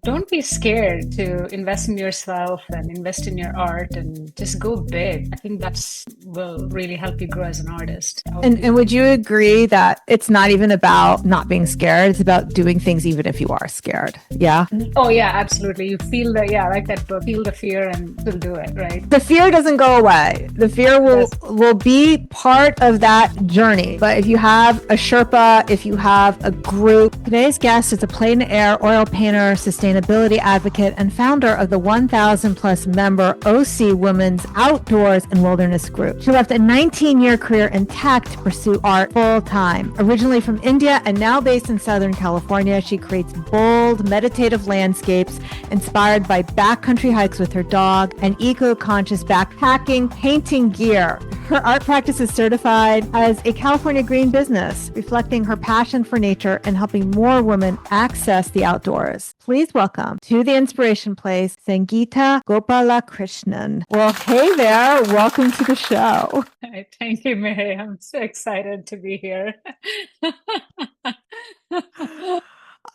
don't be scared to invest in yourself and invest in your art and just go big. I think that's will really help you grow as an artist. And would you agree that it's not even about not being scared? It's about doing things even if you are scared. Yeah. Oh yeah, absolutely. You feel the, yeah, like that book, feel the fear and still do it, right? The fear doesn't go away. The fear will be part of that journey. But if you have a Sherpa, if you have a group, today's guest is a plein air oil painter, sustainability advocate, and founder of the 1,000 plus member OC Women's Outdoors and Wilderness Group. She left a 19-year career intact to pursue art full time. Originally from India and now based in Southern California, she creates bold, meditative landscapes inspired by backcountry hikes with her dog and eco-conscious backpacking painting gear. Her art practice is certified as a California Green Business, reflecting her passion for nature and helping more women access the outdoors. Please welcome to the Inspiration Place, Sangeetha Gopalakrishnan. Well, hey there. Welcome to the show. Thank you, Mary. I'm so excited to be here.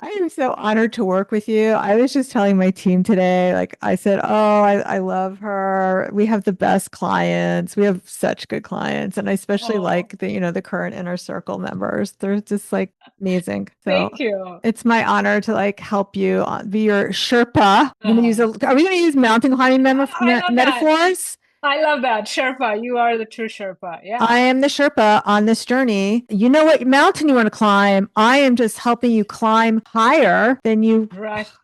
I am so honored to work with you. I was just telling my team today, like I said, oh, I love her. We have the best clients. We have such good clients. And I especially like the current inner circle members. They're just like amazing. So thank you. It's my honor to like help you be your Sherpa. Are we going to use mountain climbing metaphors? I love that. Sherpa, you are the true Sherpa. Yeah. I am the Sherpa on this journey. You know what mountain you want to climb. I am just helping you climb higher than you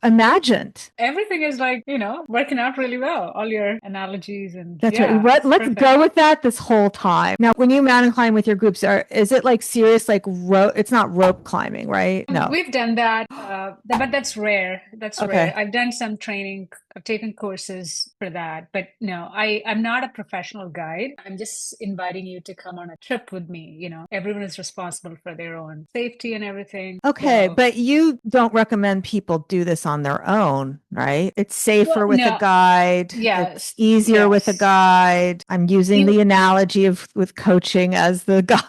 imagined. Everything is like, working out really well. All your analogies and that's right. Let's go with that this whole time. Now, when you mountain climb with your groups, is it like serious, like rope? It's not rope climbing, right? No. We've done that, but that's rare. That's rare. I've done some training. I've taken courses for that, but no, I'm not a professional guide. I'm just inviting you to come on a trip with me. Everyone is responsible for their own safety and everything. Okay, but you don't recommend people do this on their own, right? It's safer with a guide. Yes. It's easier with a guide. I'm using the analogy with coaching as the guide.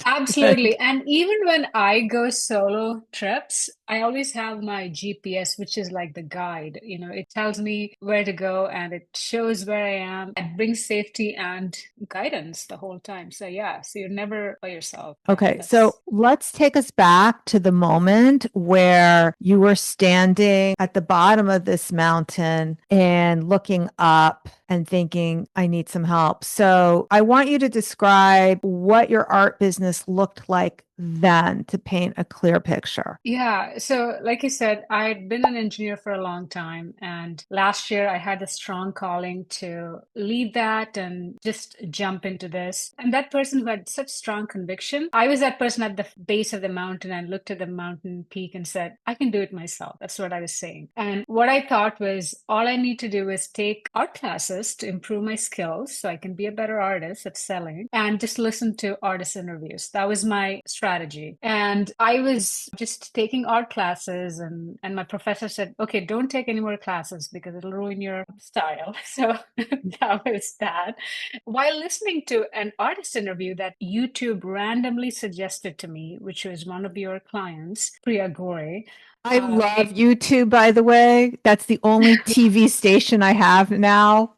Absolutely. And even when I go solo trips, I always have my GPS, which is like the guide. It tells me where to go and it shows where I am. It brings safety and guidance the whole time. So so you're never by yourself. Okay. So let's take us back to the moment where you were standing at the bottom of this mountain and looking up and thinking, I need some help. So I want you to describe what your art business looked like then to paint a clear picture. Yeah. So like you said, I'd been an engineer for a long time. And last year I had a strong calling to leave that and just jump into this. And that person who had such strong conviction, I was that person at the base of the mountain and looked at the mountain peak and said, I can do it myself. That's what I was saying. And what I thought was all I need to do is take art classes to improve my skills so I can be a better artist at selling and just listen to artist interviews. That was my strategy. And I was just taking art classes and my professor said, okay, don't take any more classes because it'll ruin your style. So that was that. While listening to an artist interview that YouTube randomly suggested to me, which was one of your clients, Priya Gore. I love YouTube, by the way. That's the only TV station I have now.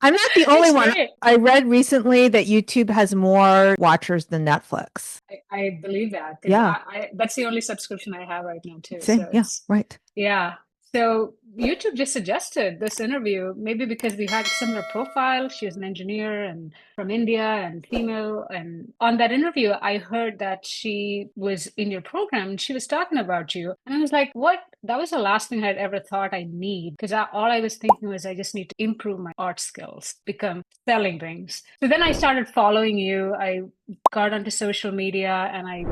I'm not the only one. I read recently that YouTube has more watchers than Netflix. I believe that. Yeah. That's the only subscription I have right now, too. So right. Yeah. So YouTube just suggested this interview, maybe because we had a similar profile. She was an engineer and from India and female. And on that interview, I heard that she was in your program and she was talking about you. And I was like, what? That was the last thing I'd ever thought I need. Because all I was thinking was I just need to improve my art skills, become selling things. So then I started following you. I got onto social media and I,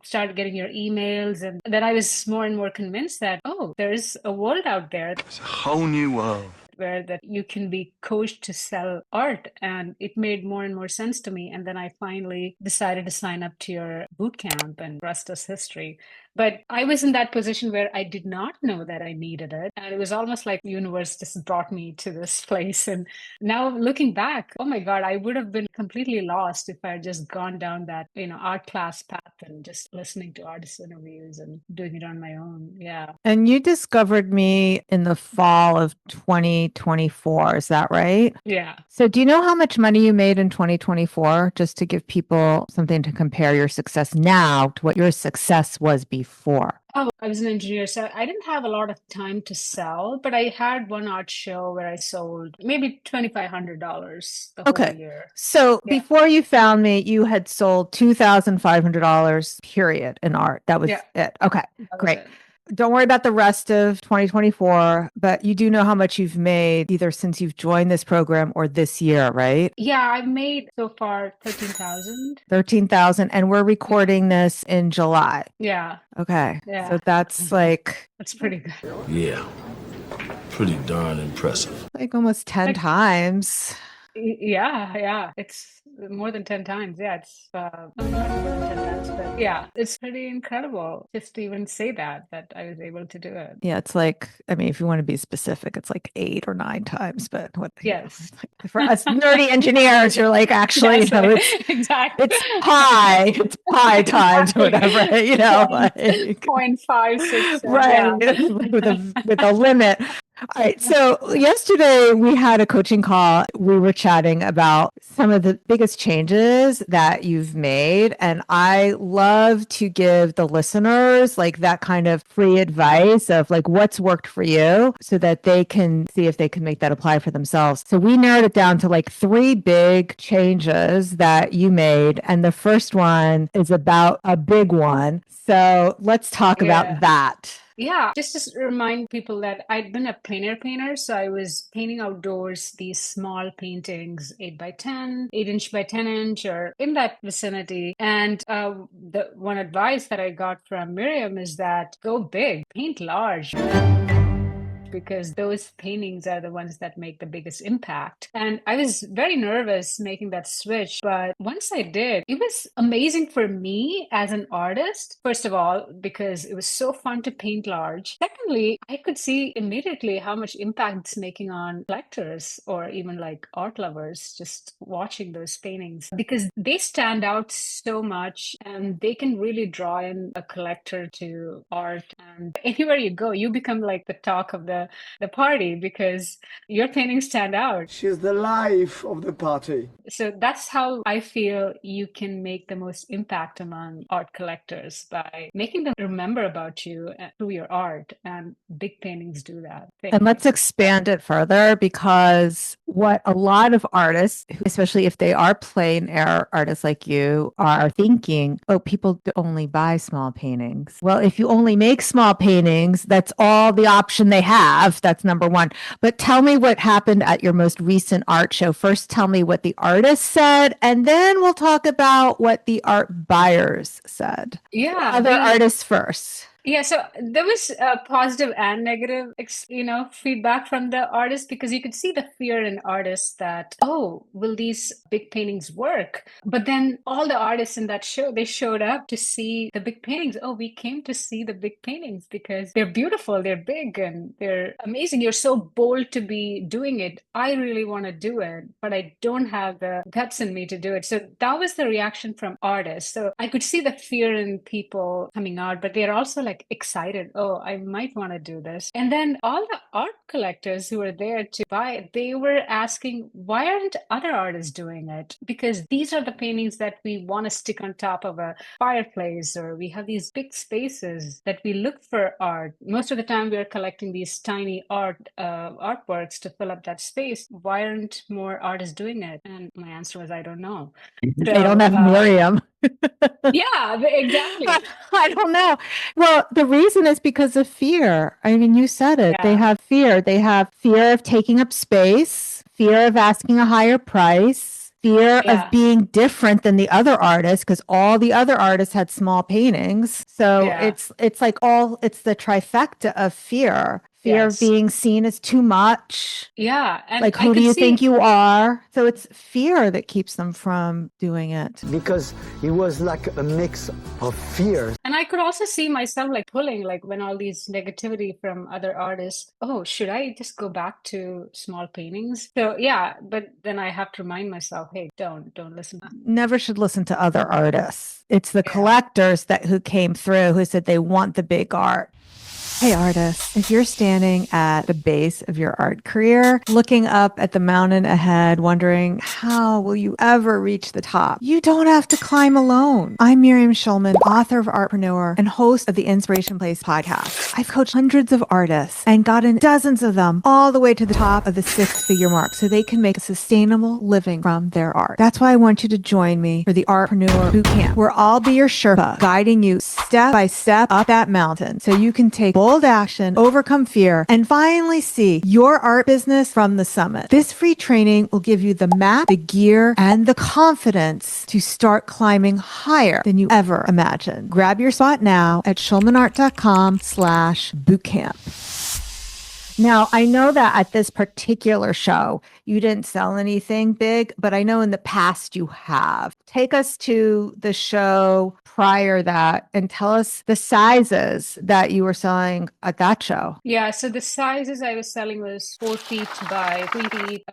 started getting your emails. And then I was more and more convinced that, there's a world out there. It's a whole new world. Where that you can be coached to sell art. And it made more and more sense to me. And then I finally decided to sign up to your bootcamp and rest is history. But I was in that position where I did not know that I needed it. And it was almost like the universe just brought me to this place. And now looking back, oh my God, I would have been completely lost if I had just gone down that, art class path and just listening to artist interviews and doing it on my own. Yeah. And you discovered me in the fall of 2024. Is that right? Yeah. So do you know how much money you made in 2024? Just to give people something to compare your success now to what your success was before. Oh, I was an engineer, so I didn't have a lot of time to sell, but I had one art show where I sold maybe $2,500 the whole Okay. year. So Yeah. before you found me, you had sold $2,500 period in art. That was Yeah. it. Okay. That was Great. it. Don't worry about the rest of 2024, but you do know how much you've made either since you've joined this program or this year, right? Yeah, I've made so far 13,000. 13,000. And we're recording this in July. Yeah. Okay. Yeah. So that's like That's pretty good. Yeah, pretty darn impressive. almost 10 times. Yeah. It's more than 10 times. Yeah, it's not more than 10 times, but yeah, it's pretty incredible just to even say that I was able to do it. Yeah, it's like, I mean, if you want to be specific, it's like 8 or 9 times, but what, Yes. for us nerdy engineers, you're like, actually, Yes, it's exactly. it's pi times or whatever, like 0.56. right Yeah. with a limit. All right. So yesterday we had a coaching call. We were chatting about some of the biggest changes that you've made. And I love to give the listeners like that kind of free advice of like what's worked for you so that they can see if they can make that apply for themselves. So we narrowed it down to like 3 big changes that you made. And the first one is about a big one. So let's talk about that. Yeah, just to remind people that I'd been a plein air painter. So I was painting outdoors these small paintings, 8 by 10, 8-inch by 10-inch, or in that vicinity. And the one advice that I got from Miriam is that go big, paint large, because those paintings are the ones that make the biggest impact. And I was very nervous making that switch, but once I did, it was amazing for me as an artist. First of all, because it was so fun to paint large. Secondly, I could see immediately how much impact it's making on collectors or even like art lovers just watching those paintings, because they stand out so much and they can really draw in a collector to art. And anywhere you go, you become like the talk of the party because your paintings stand out. She's the life of the party. So that's how I feel you can make the most impact among art collectors, by making them remember about you through your art. And big paintings do that. And let's expand it further, because what a lot of artists, especially if they are plein air artists like you, are thinking, oh, people only buy small paintings. Well, if you only make small paintings, that's all the option they have. That's number one. But tell me what happened at your most recent art show. First, tell me what the artist said, and then we'll talk about what the art buyers said. Yeah. Other artists first. Yeah, so there was positive and negative, feedback from the artists, because you could see the fear in artists that, oh, will these big paintings work? But then all the artists in that show, they showed up to see the big paintings. Oh, we came to see the big paintings because they're beautiful, they're big, and they're amazing. You're so bold to be doing it. I really want to do it, but I don't have the guts in me to do it. So that was the reaction from artists. So I could see the fear in people coming out, but they're also like excited. Oh, I might want to do this. And then all the art collectors who were there to buy it, they were asking, why aren't other artists doing it? Because these are the paintings that we want to stick on top of a fireplace, or we have these big spaces that we look for art. Most of the time we are collecting these tiny artworks to fill up that space. Why aren't more artists doing it? And my answer was, I don't know. They don't have Miriam. Yeah, exactly. I don't know. Well, the reason is because of fear. I mean, you said it. Yeah. They have fear. They have fear of taking up space, fear of asking a higher price, fear of being different than the other artists, because all the other artists had small paintings. So it's like it's the trifecta of fear. fear of being seen as too much. Yeah. And like, who do you think you are? So it's fear that keeps them from doing it. Because it was like a mix of fears. And I could also see myself like pulling, like when all these negativity from other artists, oh, should I just go back to small paintings? So yeah, but then I have to remind myself, hey, don't listen. Never should listen to other artists. It's the collectors who came through who said they want the big art. Hey artists, if you're standing at the base of your art career, looking up at the mountain ahead, wondering how will you ever reach the top, you don't have to climb alone. I'm Miriam Schulman, author of Artreneur and host of the Inspiration Place podcast. I've coached hundreds of artists and gotten dozens of them all the way to the top of the 6-figure mark so they can make a sustainable living from their art. That's why I want you to join me for the Artreneur Bootcamp, where I'll be your Sherpa, guiding you step by step up that mountain so you can take bold action, overcome fear, and finally see your art business from the summit. This free training will give you the map, the gear, and the confidence to start climbing higher than you ever imagined. Grab your spot now at schulmanart.com/bootcamp. Now, I know that at this particular show, you didn't sell anything big, but I know in the past you have. Take us to the show prior that and tell us the sizes that you were selling at that show. Yeah, so the sizes I was selling was 4 feet by 3 feet.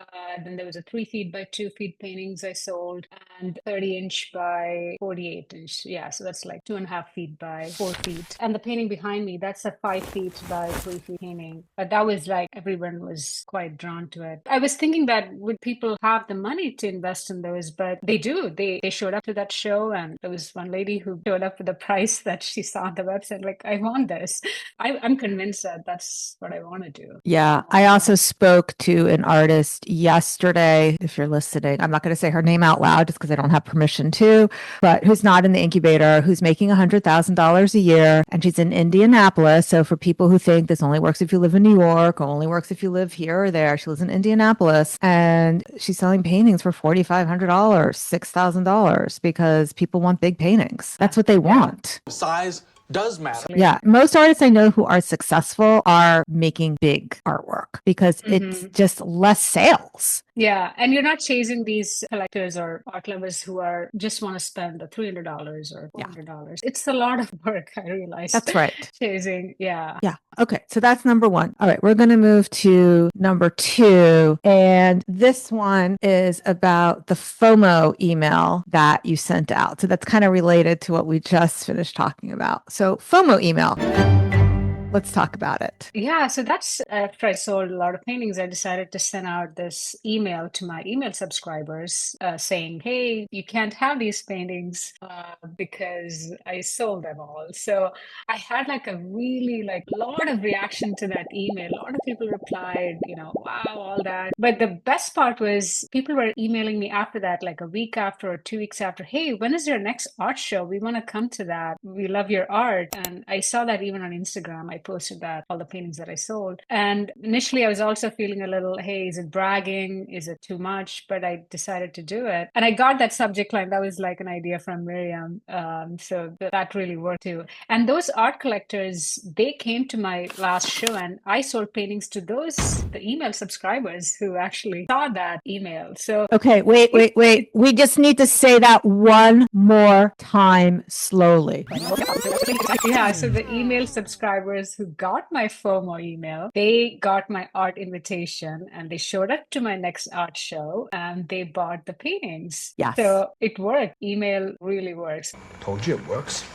Then there was a 3 feet by 2 feet paintings I sold, and 30-inch by 48-inch. Yeah, so that's like 2.5 feet by 4 feet. And the painting behind me, that's a 5 feet by 3 feet painting. But that was like everyone was quite drawn to it. I was thinking that would people have the money to invest in those? But they do. They showed up to that show, and there was one lady who showed up with the price that she saw on the website. Like, I want this. I'm convinced that that's what I want to do. Yeah. I also spoke to an artist yesterday. If you're listening, I'm not going to say her name out loud just because I don't have permission to, but who's not in the incubator, who's making $100,000 a year. And she's in Indianapolis. So for people who think this only works if you live in New York or only works if you live here or there, she lives in Indianapolis and she's selling paintings for $4,500, $6,000 because people want big paintings. That's what they want. Size does matter. Yeah. Most artists I know who are successful are making big artwork because it's just less sales. Yeah. And you're not chasing these collectors or art lovers who are just want to spend the $300 or $400. It's a lot of work, I realize. That's right. Chasing. Yeah. Yeah. Okay. So that's number one. All right. We're going to move to number two. And this one is about the FOMO email that you sent out. So that's kind of related to what we just finished talking about. So FOMO email. Let's talk about it. Yeah, so that's after I sold a lot of paintings, I decided to send out this email to my email subscribers saying, hey, you can't have these paintings because I sold them all. So I had like a really lot of reaction to that email. A lot of people replied, wow, all that. But the best part was people were emailing me after that, like a week after or 2 weeks after, hey, when is your next art show? We want to come to that. We love your art. And I saw that even on Instagram. I posted that, all the paintings that I sold. And initially I was also feeling a little, hey, is it bragging? Is it too much? But I decided to do it. And I got that subject line. That was like an idea from Miriam. So that really worked too. And those art collectors, they came to my last show and I sold paintings to the email subscribers who actually saw that email. So okay, wait. We just need to say that one more time slowly. Yeah, so the email subscribers who got my FOMO email, they got my art invitation and they showed up to my next art show and they bought the paintings. Yes. So it worked. Email really works. Told you it works.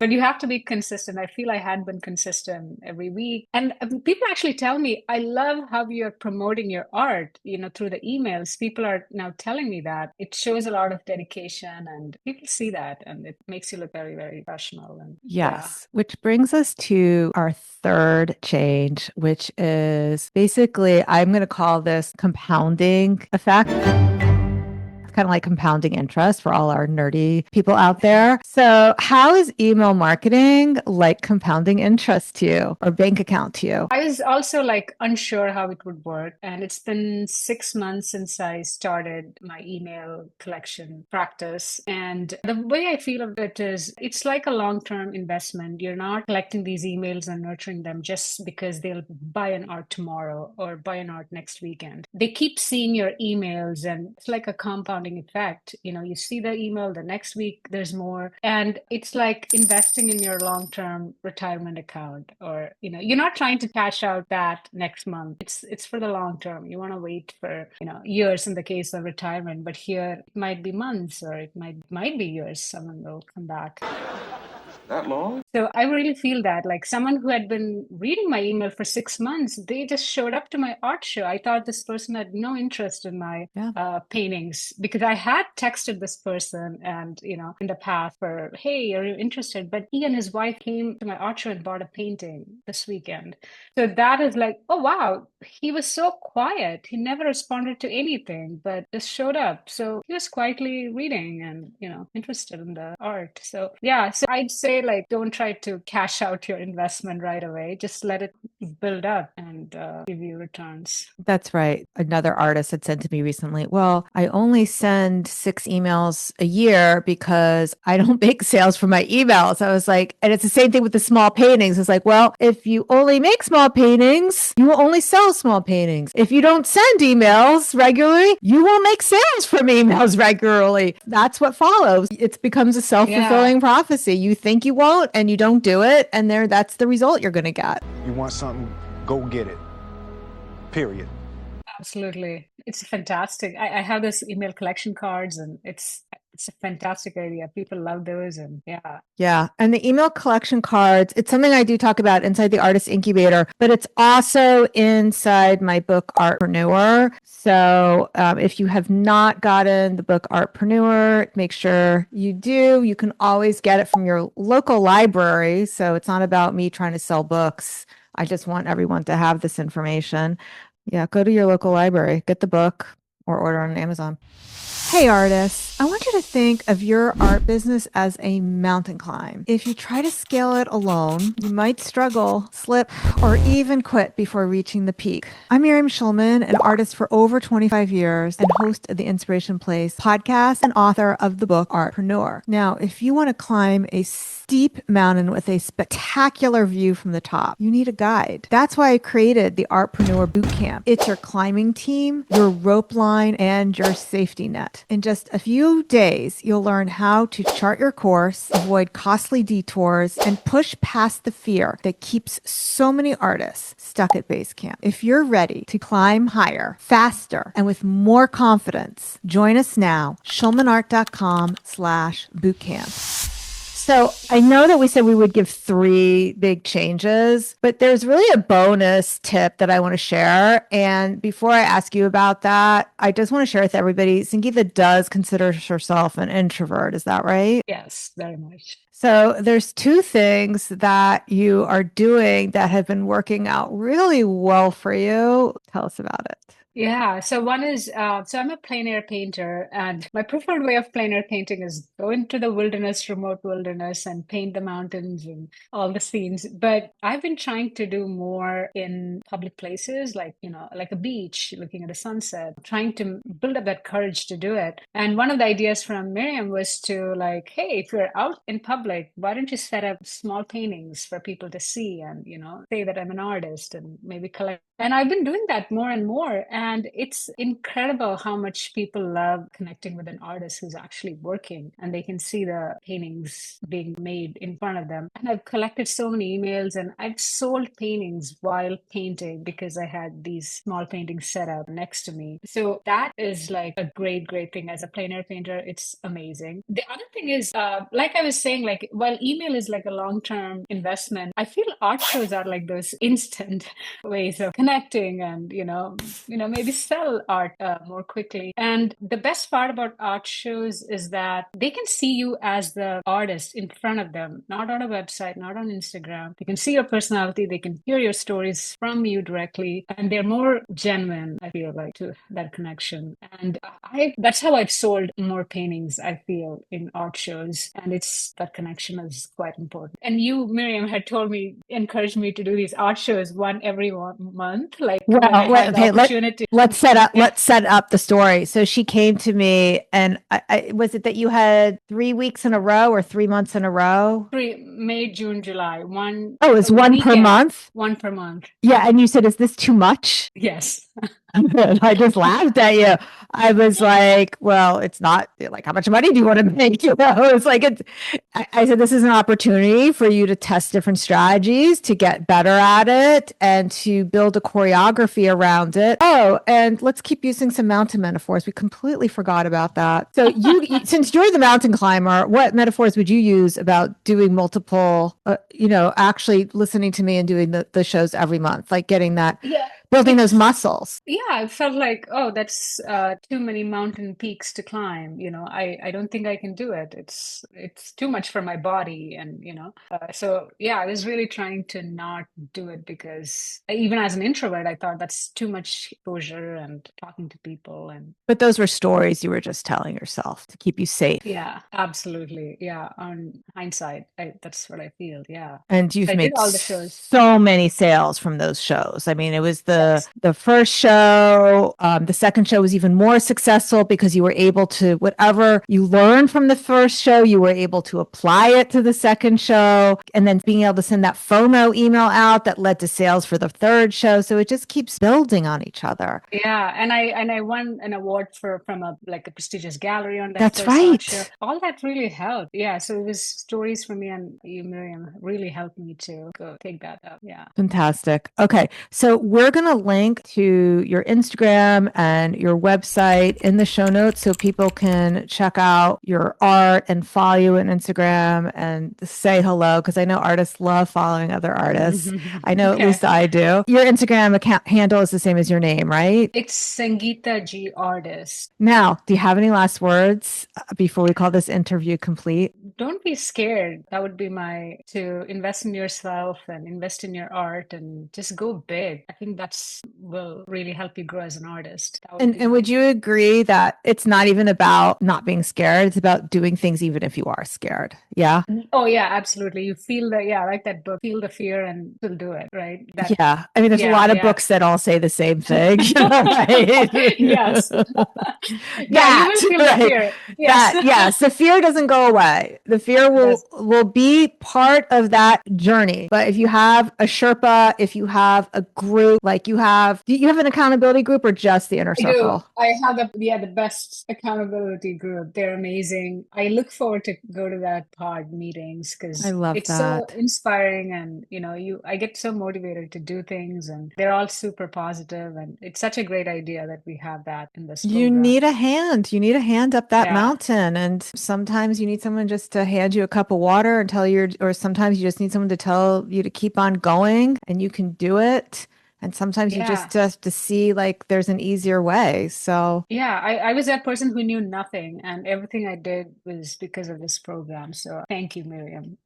But you have to be consistent. I feel I had been consistent every week. And people actually tell me, I love how you're promoting your art, through the emails. People are now telling me that. It shows a lot of dedication and people see that and it makes you look very, very professional. And yes, which brings us to our third change, which is basically, I'm going to call this compounding effect. kind of like compounding interest for all our nerdy people out there. So how is email marketing like compounding interest to you or bank account to you? I was also like unsure how it would work. And it's been 6 months since I started my email collection practice. And the way I feel of it is it's like a long-term investment. You're not collecting these emails and nurturing them just because they'll buy an art tomorrow or buy an art next weekend. They keep seeing your emails and it's like a compounding effect. You see the email, the next week there's more. And it's like investing in your long-term retirement account, or you're not trying to cash out that next month. It's for the long term. You want to wait for years in the case of retirement, but here it might be months or it might be years. Someone will come back. That long? So I really feel that like someone who had been reading my email for 6 months, they just showed up to my art show. I thought this person had no interest in my paintings because I had texted this person and, in the past for, hey, are you interested? But he and his wife came to my art show and bought a painting this weekend. So that is like, oh, wow, he was so quiet. He never responded to anything, but just showed up. So he was quietly reading and, interested in the art. So yeah, so I'd say like, don't try to cash out your investment right away. Just let it build up and give you returns. That's right. Another artist had said to me recently, well, I only send 6 emails a year because I don't make sales from my emails. I was like, and it's the same thing with the small paintings. It's like, well, if you only make small paintings, you will only sell small paintings. If you don't send emails regularly, you won't make sales from emails regularly. That's what follows. It becomes a self-fulfilling prophecy. You think you won't and you don't do it. And that's the result you're going to get. You want something, go get it. Period. Absolutely. It's fantastic. I have this email collection cards and it's a fantastic idea. People love those and yeah. Yeah. And the email collection cards, it's something I do talk about inside the Artist Incubator, but it's also inside my book, Artreneur. So if you have not gotten the book Artreneur, make sure you do. You can always get it from your local library. So it's not about me trying to sell books. I just want everyone to have this information. Yeah, go to your local library, get the book, or order on Amazon. Hey artists, I want you to think of your art business as a mountain climb. If you try to scale it alone, you might struggle, slip, or even quit before reaching the peak. I'm Miriam Schulman, an artist for over 25 years and host of the Inspiration Place podcast and author of the book Artreneur. Now, if you want to climb a steep mountain with a spectacular view from the top, you need a guide. That's why I created the Artreneur Bootcamp. It's your climbing team, your rope line, and your safety net. In just a few days, you'll learn how to chart your course, avoid costly detours, and push past the fear that keeps so many artists stuck at base camp. If you're ready to climb higher, faster, and with more confidence, join us now, schulmanart.com/bootcamp. So I know that we said we would give 3 big changes, but there's really a bonus tip that I want to share. And before I ask you about that, I just want to share with everybody, Sangeetha does consider herself an introvert. Is that right? Yes, very much. So there's 2 things that you are doing that have been working out really well for you. Tell us about it. Yeah, so one is, so I'm a plein air painter, and my preferred way of plein air painting is go into the wilderness, remote wilderness, and paint the mountains and all the scenes. But I've been trying to do more in public places, like, like a beach, looking at a sunset, trying to build up that courage to do it. And one of the ideas from Miriam was to like, hey, if you're out in public, why don't you set up small paintings for people to see and, say that I'm an artist and maybe collect. And I've been doing that more and more. And it's incredible how much people love connecting with an artist who's actually working and they can see the paintings being made in front of them. And I've collected so many emails and I've sold paintings while painting because I had these small paintings set up next to me. So that is like a great, great thing as a plein air painter. It's amazing. The other thing is, like I was saying, like while email is like a long-term investment, I feel art shows are like those instant ways of connecting and, maybe sell art more quickly. And the best part about art shows is that they can see you as the artist in front of them, not on a website, not on Instagram. They can see your personality, they can hear your stories from you directly, and they're more genuine, I feel like, to that connection. And that's how I've sold more paintings, I feel, in art shows. And it's that connection is quite important. And you, Miriam, had told me, encouraged me to do these art shows one every 1 month, like when I had the opportunity. Let's set up the story. So she came to me, and was it that you had 3 weeks in a row or 3 months in a row? May, June, July. One. Oh, it's one weekend, per month? One per month. Yeah. And you said, is this too much? Yes. I just laughed at you. I was like, well, it's not like, how much money do you want to make? You know, it's like, I said, this is an opportunity for you to test different strategies, to get better at it, and to build a choreography around it. Oh, and let's keep using some mountain metaphors. We completely forgot about that. So since you're the mountain climber, what metaphors would you use about doing multiple, actually listening to me and doing the shows every month, like getting that, building those muscles? Yeah, I felt like, oh, that's too many mountain peaks to climb. I don't think I can do it. It's too much for my body, and so yeah, I was really trying to not do it because even as an introvert, I thought that's too much exposure and talking to people. But those were stories you were just telling yourself to keep you safe. Yeah, absolutely. Yeah, on hindsight, that's what I feel. Yeah, and you've made all the shows. So many sales from those shows. I mean, it was the first show. The second show was even more successful because you were able to, whatever you learned from the first show, you were able to apply it to the second show, and then being able to send that FOMO email out that led to sales for the third show. So it just keeps building on each other. Yeah, and I won an award from a prestigious gallery on that. That's first right. art show. All that really helped. Yeah, so it was stories from me, and you, Miriam, really helped me to go take that up. Yeah, fantastic. Okay, so we're gonna link to your Instagram and your website in the show notes so people can check out your art and follow you on Instagram and say hello, because I know artists love following other artists. I know at least I do. Your Instagram account handle is the same as your name, right? It's Sangeetha G Artist. Now, do you have any last words before we call this interview complete? Don't be scared. That would be to invest in yourself and invest in your art and just go big. I think that's will really help you grow as an artist. And would you agree that it's not even about not being scared? It's about doing things even if you are scared. Yeah. Oh yeah, absolutely. You feel like that book, feel the fear and still do it, right? Yeah. I mean, there's a lot of books that all say the same thing. Right? Yes. You will feel the fear. Yes. Yes. The fear doesn't go away. The fear will be part of that journey. But if you have a Sherpa, if you have a group, like do you have an accountability group or just the inner circle? I have the best accountability group. They're amazing. I look forward to go to that pod meetings because it's so inspiring, and I get so motivated to do things, and they're all super positive, and it's such a great idea that we have that in this program. You need a hand up that mountain, and sometimes you need someone just to hand you a cup of water and tell you, or sometimes you just need someone to tell you to keep on going, and you can do it. And sometimes you just have to see like there's an easier way. So I was that person who knew nothing, and everything I did was because of this program. So thank you, Miriam.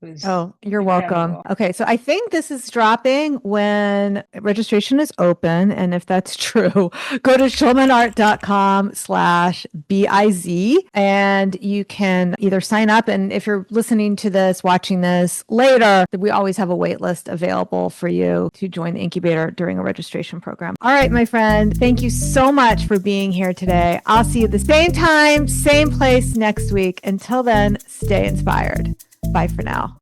You're welcome. Okay, so I think this is dropping when registration is open. And if that's true, go to schulmanart.com/biz and you can either sign up. And if you're listening to this, watching this later, we always have a wait list available for you to join the incubator during a registration program. All right, my friend, thank you so much for being here today. I'll see you at the same time, same place next week. Until then, stay inspired. Bye for now.